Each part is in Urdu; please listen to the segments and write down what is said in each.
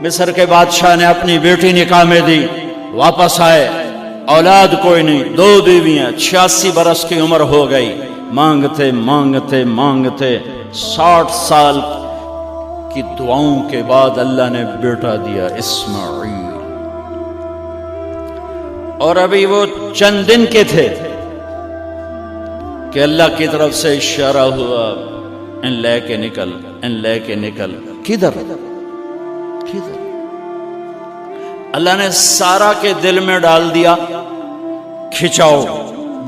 مصر کے بادشاہ نے اپنی بیٹی نکاح میں دی، واپس آئے، اولاد کوئی نہیں، 2 بیویاں، 86 برس کی عمر ہو گئی، مانگتے مانگتے مانگتے 60 سال کی دعاؤں کے بعد اللہ نے بیٹا دیا، اسماعیل۔ اور ابھی وہ چند دن کے تھے کہ اللہ کی طرف سے اشارہ ہوا، ان لے کے نکل، ان لے کے نکل۔ کدھر؟ اللہ نے سارا کے دل میں ڈال دیا، کھچاؤ،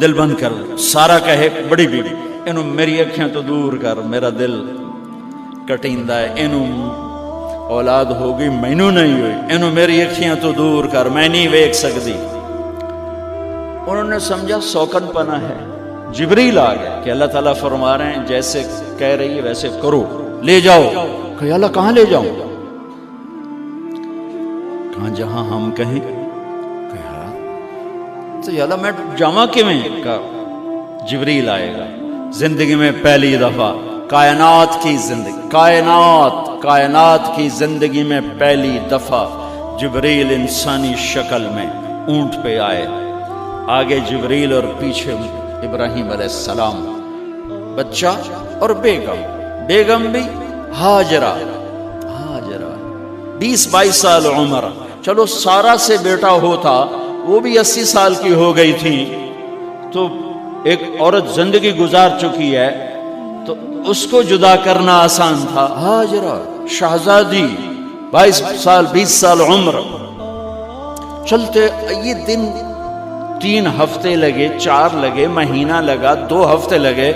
دل بند کر۔ سارا کہے بڑی بیوی، انہوں میری اکھیاں تو دور کر، میرا دل کٹیندا ہے، انہوں اولاد ہوگی مینوں نہیں ہوئی، انہوں میری اکھیاں تو دور کر، میں نہیں ویکھ سکتی۔ انہوں نے سمجھا سوکن پنا ہے۔ جبریل آ گیا کہ اللہ تعالیٰ فرما رہے ہیں جیسے کہہ رہی ہے ویسے کرو، لے جاؤ۔ کہ اللہ کہاں لے جاؤں؟ کہاں جہاں ہم کہیں۔ تو اللہ میں جامع کیویں؟ کہا جبریل آئے گا زندگی میں پہلی دفعہ، کائنات کی زندگی میں پہلی دفعہ جبریل انسانی شکل میں اونٹ پہ آئے، آگے جبریل اور پیچھے ابراہیم علیہ السلام، بچہ اور بیگم بھی ہاجرہ 20-22 سال عمر۔ چلو سارا سے بیٹا ہوتا، وہ بھی 80 سال کی ہو گئی تھی، تو ایک عورت زندگی گزار چکی ہے تو اس کو جدا کرنا آسان تھا۔ ہاجرہ شہزادی 20 سال عمر۔ چلتے یہ دن 3 ہفتے لگے، 4 لگے، مہینہ لگا، 2 ہفتے لگے،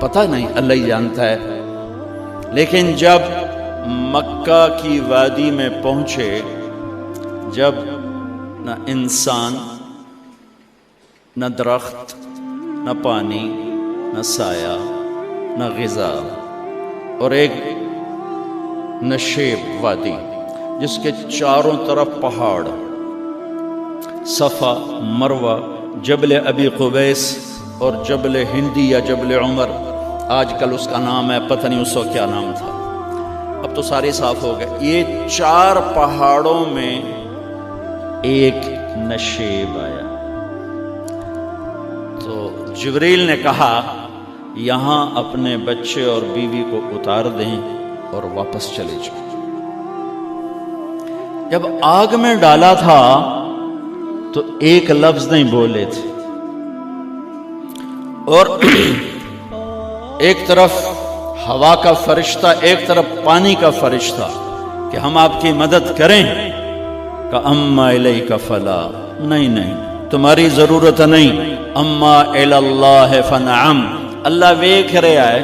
پتہ نہیں، اللہ ہی جانتا ہے۔ لیکن جب مکہ کی وادی میں پہنچے، جب نہ انسان، نہ درخت، نہ پانی، نہ سایہ، نہ غذا، اور ایک نشیب وادی جس کے چاروں طرف پہاڑ، صفا، مروہ، جبل ابی قبیس اور جبل ہندی یا جبل عمر، آج کل اس کا نام ہے، پتہ نہیں اس وقت کیا نام تھا، اب تو سارے صاف ہو گئے۔ یہ 4 پہاڑوں میں ایک نشیب آیا، تو جبریل نے کہا یہاں اپنے بچے اور بیوی کو اتار دیں اور واپس چلے جائیں۔ جب آگ میں ڈالا تھا تو ایک لفظ نہیں بولے تھے، اور ایک طرف ہوا کا فرشتہ، ایک طرف پانی کا فرشتہ کہ ہم آپ کی مدد کریں، کہ اما الیک فلا، نہیں تمہاری ضرورت نہیں، اما اللہ فنعم، اللہ ویکھ رہا ہے،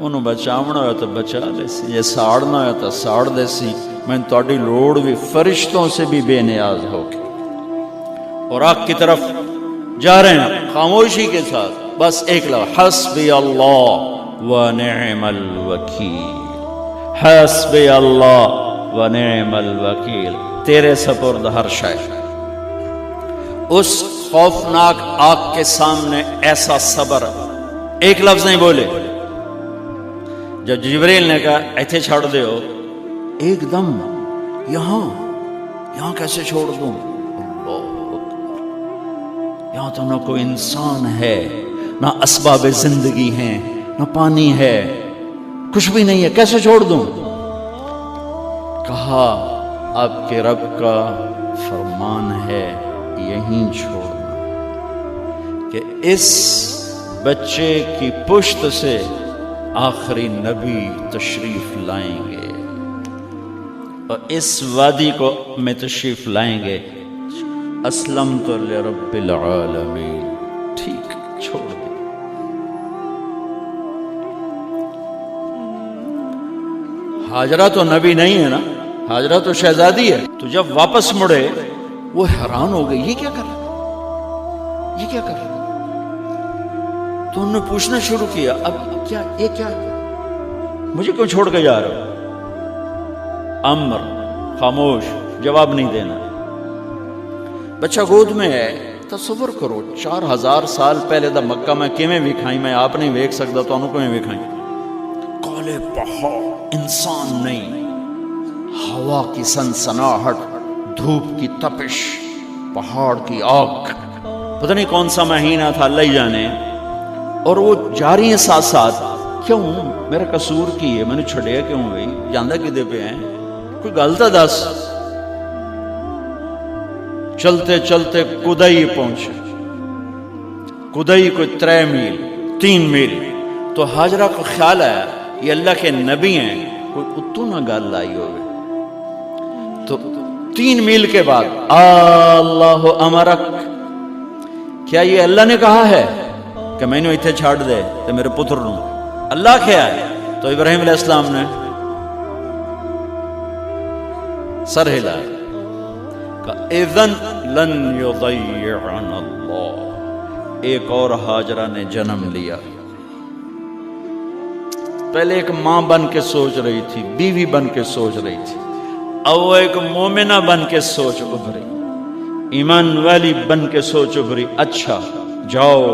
انہوں بچاونا ہوا تو بچا لے سی، یہ ساڑنا ہوا تو ساڑ دے سی، میں تہاڈی لوڑ بھی فرشتوں سے بھی بے نیاز ہو کے۔ اور آگ کی طرف جا رہے ہیں خاموشی کے ساتھ، بس ایک لفظ، حسبی اللہ ونعم الوکیل، حسبی اللہ ونعم الوکیل، تیرے سپرد ہر شے۔ اس خوفناک آگ کے سامنے ایسا صبر، ایک لفظ نہیں بولے۔ جب جبریل نے کہا ایتھے چھوڑ دے ہو، ایک دم یہاں کیسے چھوڑ دوں؟ یہاں تو نہ کوئی انسان ہے، نہ اسباب زندگی ہیں، نہ پانی ہے، کچھ بھی نہیں ہے، کیسے چھوڑ دوں؟ کہا آپ کے رب کا فرمان ہے یہیں چھوڑنا، کہ اس بچے کی پشت سے آخری نبی تشریف لائیں گے اور اس وادی کو میں تشریف لائیں گے۔ اسلمت لرب العالمین، ٹھیک چھوڑ دے۔ ہاجرہ تو نبی نہیں ہے نا، ہاجرہ تو شہزادی ہے۔ تو جب واپس مڑے وہ حیران ہو گئی، یہ کیا کر رہا، یہ کیا کر رہا؟ تو انہوں نے پوچھنا شروع کیا، اب کیا، یہ کیا، مجھے کیوں چھوڑ کے جا رہا ہو؟ امر، خاموش، جواب نہیں دینا۔ بچہ گود میں ہے، تصور کرو 4000 سال پہلے دا مکہ میں کیویں وکھائی، میں آپ نہیں ویکھ سکتا تو انہوں کیویں وکھائی؟ کالے پہاڑ، انسان نہیں، ہوا کی سنسناہٹ، دھوپ کی تپش، پہاڑ کی آگ، پتہ نہیں کون سا مہینہ تھا اللہ ہی جانے، اور وہ جاری ہیں ساتھ ساتھ. کیوں میرا قصور کی ہے، میں نے چھڑیا کیوں بھائی، جاندہ کدے پہ ہیں، کوئی غلطہ دس. چلتے چلتے کدئی پہنچے. کدئی کوئی 3 میل 3 میل. تو ہاجرہ کو خیال آیا یہ اللہ کے نبی ہیں، کوئی اتو نہ گال لائی ہوئے. تو 3 میل کے بعد اللہ امرک، کیا یہ اللہ نے کہا ہے کہ میں نے اتنے چھاڑ دے تو میرے پتر نو اللہ کیا ہے؟ تو ابراہیم علیہ السلام نے سر ہلایا کہ اذن لن یضیعنا اللہ. ایک اور ہاجرہ نے جنم لیا. پہلے ایک ماں بن کے سوچ رہی تھی، بیوی بن کے سوچ رہی تھی، اب وہ ایک مومنہ بن کے سوچ ابھری، ایمان والی بن کے سوچ ابھری. اچھا جاؤ،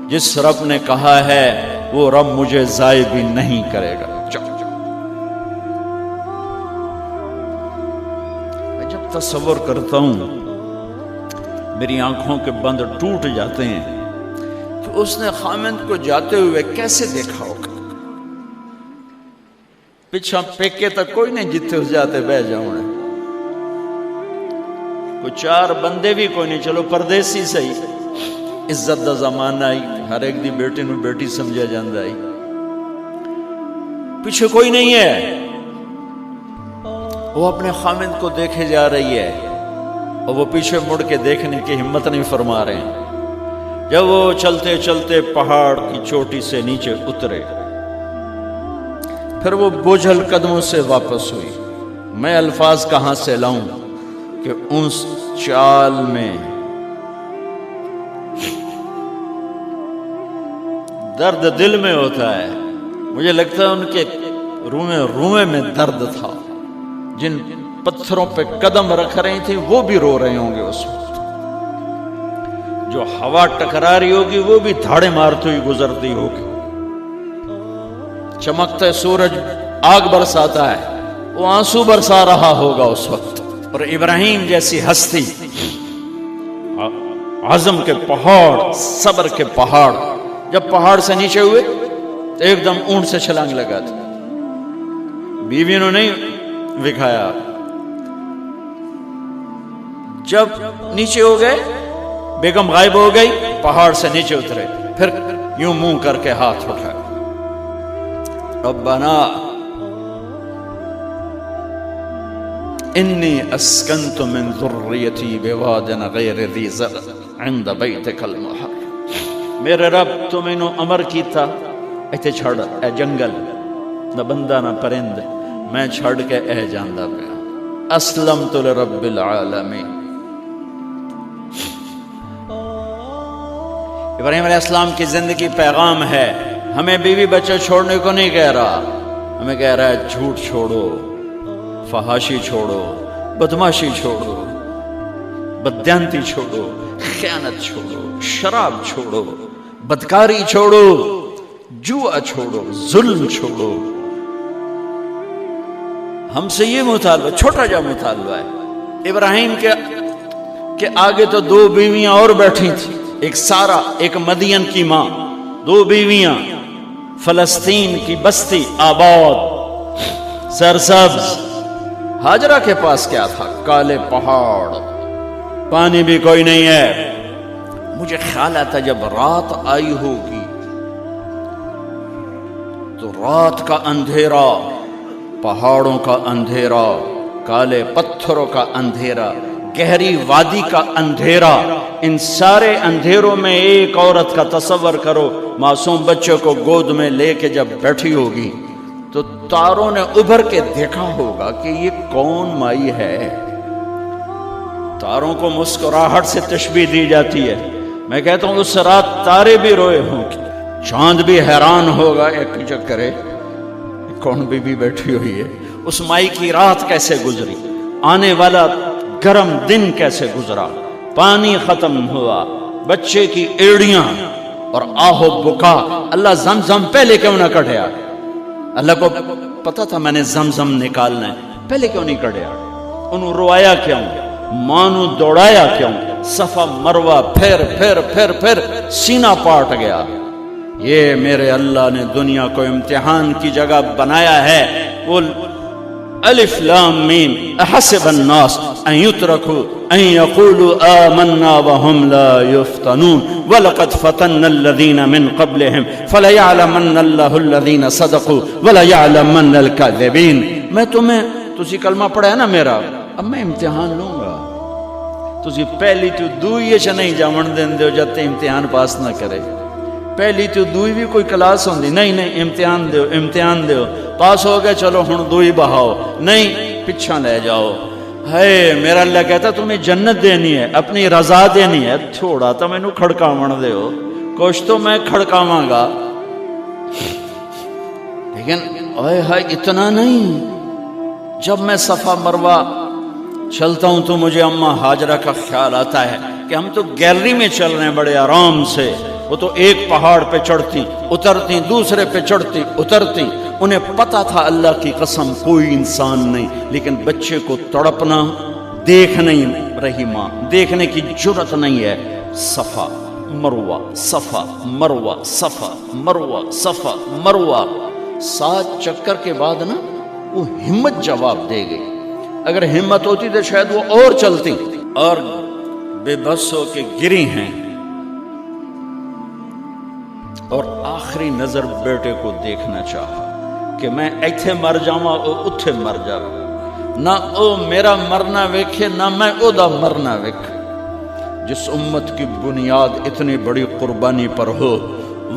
جس رب نے کہا ہے وہ رب مجھے ضائع بھی نہیں کرے گا. جاؤ. میں جب تصور کرتا ہوں میری آنکھوں کے بند ٹوٹ جاتے ہیں کہ اس نے خامند کو جاتے ہوئے کیسے دیکھا ہوگا. پیچھا پیکے تک کوئی نہیں جتے ہو جاتے بہ جاؤں، کوئی 4 بندے بھی کوئی نہیں، چلو پردیسی صحیح، عزت دا زمانہ آئی، ہر ایک دی بیٹی نو بیٹی سمجھا جاندہ آئی، پیچھے کوئی نہیں ہے. وہ اپنے خامند کو دیکھے جا رہی ہے اور وہ پیچھے مڑ کے دیکھنے کی ہمت نہیں فرما رہے ہیں. جب وہ چلتے چلتے پہاڑ کی چوٹی سے نیچے اترے، پھر وہ بوجھل قدموں سے واپس ہوئی. میں الفاظ کہاں سے لاؤں کہ اس چال میں درد دل میں ہوتا ہے. مجھے لگتا ہے ان کے رومے میں درد تھا. جن پتھروں پہ قدم رکھ رہی تھی وہ بھی رو رہے ہوں گے اس وقت. جو ہوا ٹکرا رہی ہوگی وہ بھی دھاڑے مارتی ہوئی گزرتی ہوگی. چمکتا سورج آگ برساتا ہے، وہ آنسو برسا رہا ہوگا اس وقت. اور ابراہیم جیسی ہستی، عزم کے پہاڑ، صبر کے پہاڑ، جب پہاڑ سے نیچے ہوئے تو ایک دم اونٹ سے چھلانگ لگا تھا. بیوی نے نہیں دکھایا. جب نیچے ہو گئے، بیگم غائب ہو گئی، پہاڑ سے نیچے اترے، پھر یوں منہ کر کے ہاتھ اٹھایا، ربنا انی اسکنت من ذریتی بواد غیر ذی زرع عند بیتک المحرم. میرے رب تو میں نے امر کیتا ایتھے چھڑ، اے جنگل نہ بندہ نہ پرند، میں چھڑ کے اے جاندہ پہ اسلمت لرب العالمین. ابراہیم علیہ السلام کی زندگی پیغام ہے. ہمیں بیوی بچے چھوڑنے کو نہیں کہہ رہا، ہمیں کہہ رہا ہے جھوٹ چھوڑو، فحاشی چھوڑو، بدماشی چھوڑو، بددیانتی چھوڑو، خیانت چھوڑو، شراب چھوڑو، بدکاری چھوڑو، جوا چھوڑو، ظلم چھوڑو. ہم سے یہ مطالبہ، چھوٹا جا مطالبہ ہے. ابراہیم کے آگے تو 2 بیویاں اور بیٹھی تھیں، ایک سارا، ایک مدین کی ماں، 2 بیویاں. فلسطین کی بستی آباد، سرسبز. ہاجرہ کے پاس کیا تھا؟ کالے پہاڑ، پانی بھی کوئی نہیں ہے. مجھے خیال آتا جب رات آئی ہوگی تو رات کا اندھیرا، پہاڑوں کا اندھیرا، کالے پتھروں کا اندھیرا، گہری وادی کا اندھیرا، ان سارے اندھیروں میں ایک عورت کا تصور کرو، معصوم بچے کو گود میں لے کے جب بیٹھی ہوگی تو تاروں نے ابھر کے دیکھا ہوگا کہ یہ کون مائی ہے. تاروں کو مسکراہٹ سے تشبیہ دی جاتی ہے. میں کہتا ہوں اس رات تارے بھی روئے ہوں گے، چاند بھی حیران ہوگا، ایک چکرے کون بی بی بیٹھی ہوئی ہے. اس مائی کی رات کیسے گزری، آنے والا گرم دن کیسے گزرا، پانی ختم ہوا، بچے کی ایڑیاں اور آہو بکا. اللہ زمزم پہلے کیوں نہ کٹیا؟ اللہ کو پتا تھا میں نے زمزم نکالنا ہے. پہلے کیوں نہیں کڑیا؟ انہوں روایا کیوں؟ ماں نو دوڑایا کیوں؟ صفا مروا پھر سینہ پاٹ گیا۔ یہ میرے اللہ نے دنیا کو امتحان کی جگہ بنایا ہے۔ وہ الف لام میم احسب الناس ان يتركوا ان يقولوا آمنا وهم لا يفتنون ولقد فتنا الذين من قبلهم فليعلمن الله الذين صدقوا وليعلمن الكاذبين۔ میں تسی کلمہ پڑھا ہے نا میرا، اب میں امتحان لوں گا۔ تسی پہلی تو دوئی چ نہیں جاون دین دیو جب تے امتحان پاس نہ کرے۔ پہلی تو دوئی بھی کوئی کلاس ہوندی نہیں، امتحان دیو پاس ہو گئے چلو ہن دوئی بہاؤ، نہیں پچھا لے جاؤ۔ ہے میرا اللہ کہتا تمہیں جنت دینی ہے، اپنی رضا دینی ہے، تھوڑا تو مینوں کھڑکاون دیو، کچھ تو میں کھڑکاواں گا، لیکن اوئے ہائے اتنا نہیں۔ جب میں صفا مروہ چلتا ہوں تو مجھے اماں ہاجرہ کا خیال آتا ہے کہ ہم تو گیلری میں چل رہے ہیں بڑے آرام سے، وہ تو ایک پہاڑ پہ چڑھتی اترتی، دوسرے پہ چڑھتی اترتی، انہیں پتا تھا اللہ کی قسم کوئی انسان نہیں، لیکن بچے کو تڑپنا دیکھ نہیں رہی ماں، دیکھنے کی جرت نہیں ہے۔ صفا مروہ صفا مروہ صفا مروہ صفا مروہ، 7 چکر کے بعد نا وہ ہمت جواب دے گئی۔ اگر ہمت ہوتی تو شاید وہ اور چلتی، اور بے بس ہو کے گری ہیں، اور آخری نظر بیٹے کو دیکھنا چاہا کہ میں ایتھے مر جاواں او اتھے مر جاواں، نہ او میرا مرنا ویکھے نہ میں او دا مرنا ویکھ۔ جس امت کی بنیاد اتنی بڑی قربانی پر ہو،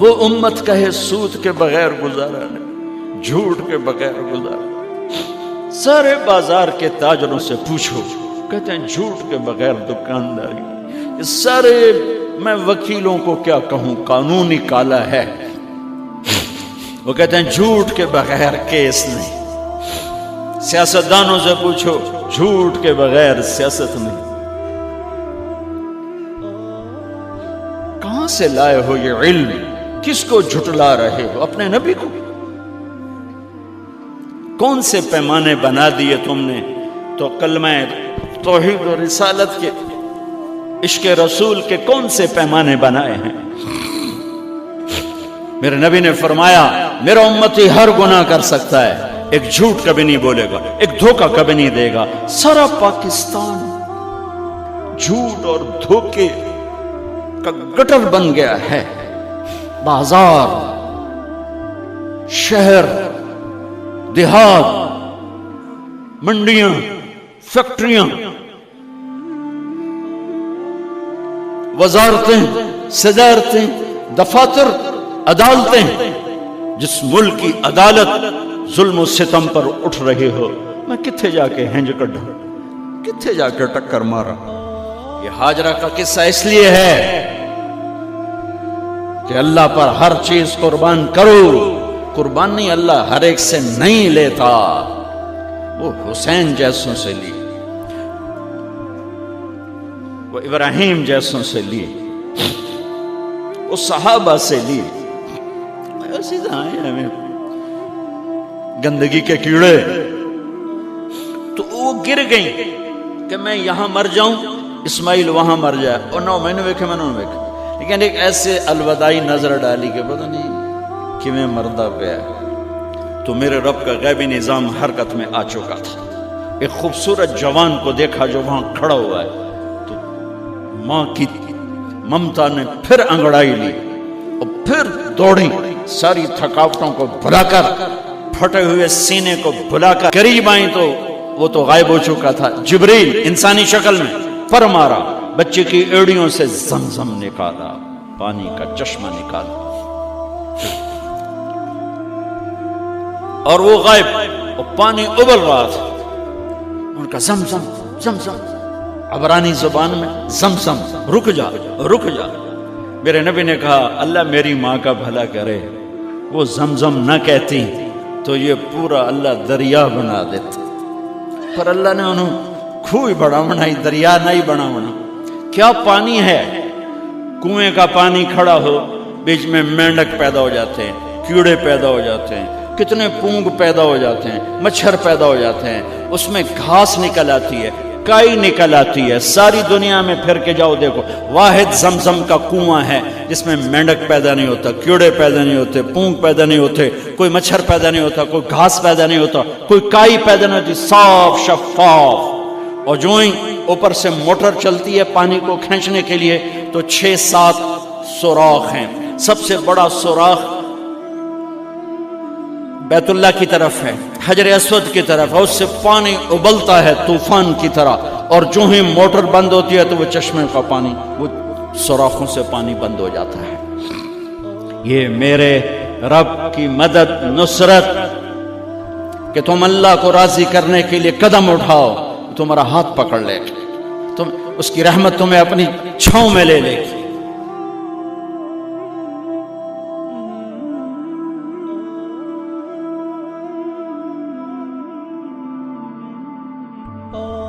وہ امت کہے سود کے بغیر گزارا نہیں، جھوٹ کے بغیر گزارا۔ سارے بازار کے تاجروں سے پوچھو، کہتے ہیں جھوٹ کے بغیر دکانداری۔ سارے میں وکیلوں کو کیا کہوں، قانون نکالا ہے، وہ کہتے ہیں جھوٹ کے بغیر کیس نہیں۔ سیاستدانوں سے پوچھو، جھوٹ کے بغیر سیاست نہیں۔ کہاں سے لائے ہو یہ علم؟ کس کو جھٹلا رہے ہو؟ اپنے نبی کو؟ کون سے پیمانے بنا دیے تم نے؟ تو کلمہ توحید و رسالت کے، عشق رسول کے کون سے پیمانے بنائے ہیں؟ میرے نبی نے فرمایا میرا امتی ہر گناہ کر سکتا ہے، ایک جھوٹ کبھی نہیں بولے گا، ایک دھوکہ کبھی نہیں دے گا۔ سارا پاکستان جھوٹ اور دھوکے کا گٹر بن گیا ہے۔ بازار، شہر، دیہات، منڈیاں، فیکٹریاں، وزارتیں، صدارتیں، دفاتر، عدالتیں، جس ملک کی عدالت ظلم و ستم پر اٹھ رہی ہو، میں کتھے جا کے ہنج کڈھا، کتھے جا کے ٹکر مارا؟ یہ ہاجرہ کا قصہ اس لیے ہے کہ اللہ پر ہر چیز قربان کرو۔ قربان نہیں، اللہ ہر ایک سے نہیں لیتا، وہ حسین جیسوں سے لی، وہ ابراہیم جیسوں سے لی، وہ صحابہ سے لی۔ سیدھا آئے ہمیں گندگی کے کیڑے، تو وہ گر گئیں کہ میں یہاں مر جاؤں، اسماعیل وہاں مر جائے، اور نو میں نے ویکھے میں نے ویکھے، لیکن ایک ایسے الوداعی نظر ڈالی کہ پتہ نہیں کہ میں مردہ پہ ہے۔ تو میرے رب کا غیبی نظام حرکت میں آ چکا تھا۔ ایک خوبصورت جوان کو دیکھا جو وہاں کھڑا ہوا ہے، تو ماں کی ممتا نے پھر انگڑائی لی اور پھر دوڑی، ساری تھکاوٹوں کو بھلا کر، پھٹے ہوئے سینے کو بھلا کر قریب آئیں تو وہ تو غائب ہو چکا تھا۔ جبریل انسانی شکل میں پر مارا، بچے کی ایڑیوں سے زمزم نکالا، پانی کا چشمہ نکالا، اور وہ غائب، اور پانی ابل رہا تھا۔ ان کا زمزم زمزم، عبرانی زبان میں زمزم، رک جا رک جا۔ میرے نبی نے کہا اللہ میری ماں کا بھلا کرے، وہ زمزم نہ کہتی تو یہ پورا اللہ دریا بنا دیتا، پر اللہ نے انہوں کھوئی بڑا بنائی، دریا نہیں بنا بنا۔ کیا پانی ہے؟ کنویں کا پانی کھڑا ہو، بیچ میں مینڈک پیدا ہو جاتے ہیں، کیڑے پیدا ہو جاتے ہیں، کتنے پونگ پیدا ہو جاتے ہیں، مچھر پیدا ہو جاتے ہیں، اس میں گھاس نکل آتی ہے، کائی نکل آتی ہے، ساری دنیا میں پھر کے جاؤ دیکھو، واحد زمزم کا کنواں ہے جس میں مینڈک پیدا نہیں ہوتا، کیڑے پیدا نہیں ہوتے، پونگ پیدا نہیں ہوتے، کوئی مچھر پیدا نہیں ہوتا، کوئی گھاس پیدا نہیں ہوتا، کوئی کائی پیدا نہیں ہوتی، صاف شفاف. اور جو ہی اوپر سے موٹر چلتی ہے پانی کو کھینچنے کے لیے تو 6-7 سوراخ ہیں. سب سے بڑا سوراخ بیت اللہ کی طرف ہے، حجر اسود کی طرف ہے، اس سے پانی ابلتا ہے طوفان کی طرح، اور جو ہی موٹر بند ہوتی ہے تو وہ چشمے کا پانی، وہ سوراخوں سے پانی بند ہو جاتا ہے. یہ میرے رب کی مدد، نصرت، کہ تم اللہ کو راضی کرنے کے لیے قدم اٹھاؤ، تمہارا ہاتھ پکڑ لے گا، تم اس کی رحمت تمہیں اپنی چھاؤں میں لے لے گی. Oh